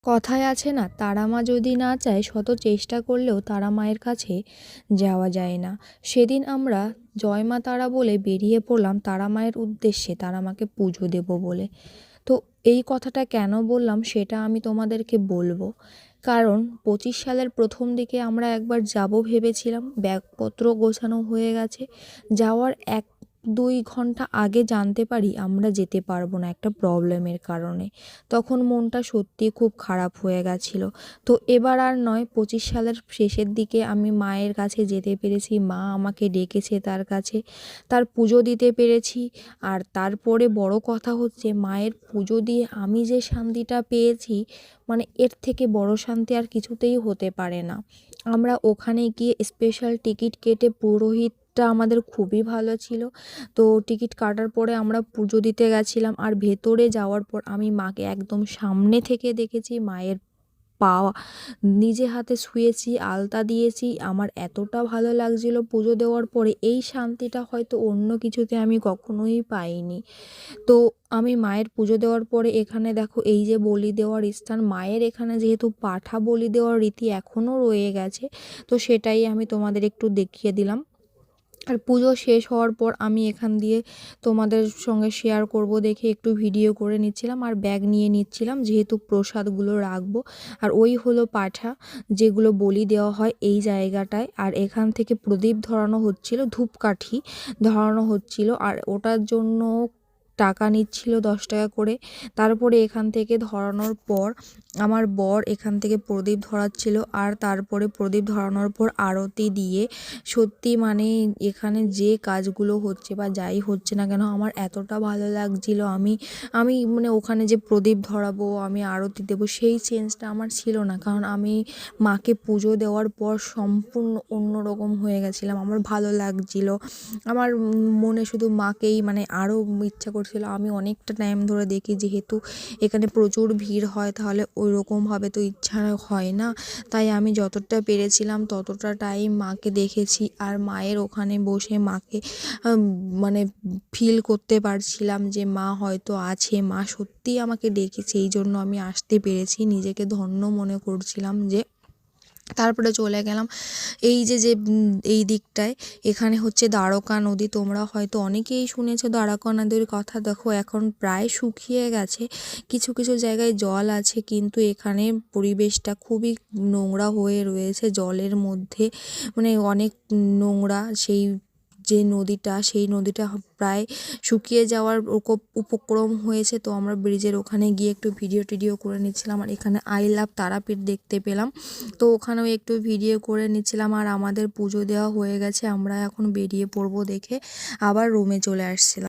কথায় আছে না, তারা মা যদি না চায় শত চেষ্টা করলেও তারা মায়ের কাছে যাওয়া যায় না। সেদিন আমরা জয় মা তারা বলে বেরিয়ে পড়লাম তারা মায়ের উদ্দেশ্যে, তারা মাকে পুজো দেব বলে। তো এই কথাটা কেন বললাম সেটা আমি তোমাদেরকে বলবো। কারণ 25 সালের প্রথম দিকে আমরা একবার যাব ভেবেছিলাম, ব্যাগপত্র গোছানো হয়ে গেছে। যাওয়ার 1-2 ঘন্টা আগে জানতে পারি আমরা যেতে পারবো না একটা প্রবলেমের কারণে। তখন মনটা সত্যিই খুব খারাপ হয়ে গেছিলো। তো এবার আর নয়, 25 সালের শেষের দিকে আমি মায়ের কাছে যেতে পেরেছি, মা আমাকে ডেকেছে তার কাছে, তার পুজো দিতে পেরেছি। আর তারপরে বড় কথা হচ্ছে, মায়ের পুজো দিয়ে আমি যে শান্তিটা পেয়েছি, মানে এর থেকে বড় শান্তি আর কিছুতেই হতে পারে না। আমরা ওখানে গিয়ে স্পেশাল টিকিট কেটে, পুরোহিতটা আমাদের খুবই ভালো ছিল। তো টিকিট কাটার পরে আমরা পুজো দিতে গেছিলাম, আর ভেতরে যাওয়ার পর আমি মাকে একদম সামনে থেকে দেখেছি, মায়ের পা নিজে হাতে ছুঁয়েছি, আলতা দিয়েছি। আমার এতটা ভালো লাগছিল পুজো দেওয়ার পরে, এই শান্তিটা হয়তো অন্য কিছুতে আমি কখনোই পাইনি। তো আমি মায়ের পুজো দেওয়ার পরে এখানে দেখো, এই যে বলি দেওয়ার স্থান, মায়ের এখানে যেহেতু পাঠা বলি দেওয়ার রীতি এখনও রয়ে গেছে, তো সেটাই আমি তোমাদের একটু দেখিয়ে দিলাম। আর পুজো শেষ হওয়ার পর আমি এখান দিয়ে তোমাদের সঙ্গে শেয়ার করব দেখে একটু ভিডিও করে নিচ্ছিলাম, আর ব্যাগ নিয়ে নিচ্ছিলাম যেহেতু প্রসাদগুলো রাখবো। আর ওই হলো পাঠা, যেগুলো বলি দেওয়া হয় এই জায়গাটায়। আর এখান থেকে প্রদীপ ধরানো হচ্ছিল, ধূপকাঠি ধরানো হচ্ছিল, আর ওটার জন্য টাকা নিচ্ছিল 10 টাকা করে। তারপরে এখান থেকে ধরানোর পর আমার বর এখান থেকে প্রদীপ ধরাচ্ছিল, আর তারপরে প্রদীপ ধরানোর পর আরতি দিয়ে, সত্যি মানে এখানে যে কাজগুলো হচ্ছে বা যাই হচ্ছে না কেন, আমার এতটা ভালো লাগছিল। আমি আমি মানে ওখানে যে প্রদীপ ধরাবো, আমি আরতি দেবো, সেই চেঞ্জটা আমার ছিল না। কারণ আমি মাকে পুজো দেওয়ার পর সম্পূর্ণ অন্যরকম হয়ে গেছিলাম, আমার ভালো লাগছিল। আমার মনে শুধু মাকেই মানে আরও ইচ্ছা করছিল। আমি অনেকটা টাইম ধরে দেখি, যেহেতু এখানে প্রচুর ভিড় হয়, তাহলে ওই রকমভাবে তো ইচ্ছা হয় না। তাই আমি যতটা পেরেছিলাম ততটা টাইম মাকে দেখেছি, আর মায়ের ওখানে বসে মাকে মানে ফিল করতে পারছিলাম যে মা হয়তো আছে, মা সত্যিই আমাকে ডেকেছে, এই জন্য আমি আসতে পেরেছি, নিজেকে ধন্য মনে করছিলাম যে। তারপরে চলে গেলাম এই যে এই দিকটায়, এখানে হচ্ছে দ্বারকা নদী। তোমরা হয়তো অনেকেই শুনেছো দ্বারকা নদীর কথা। দেখো এখন প্রায় শুকিয়ে গেছে, কিছু কিছু জায়গায় জল আছে, কিন্তু এখানে পরিবেশটা খুবই নোংরা হয়ে রয়েছে জলের মধ্যে, মানে অনেক নোংরা। যে নদীটা, সেই নদীটা প্রায় শুকিয়ে যাওয়ার উপক্রম হয়েছে। তো আমরা ব্রিজের ওখানে গিয়ে একটু ভিডিও টিডিও করে নিচ্ছিলাম, আর এখানে আই লাভ তারাপীঠ দেখতে পেলাম, তো ওখানেও একটু ভিডিও করে নিচ্ছিলাম। আর আমাদের পুজো দেওয়া হয়ে গেছে, আমরা এখন বেরিয়ে পড়বো দেখে আবার রুমে চলে আসছিলাম।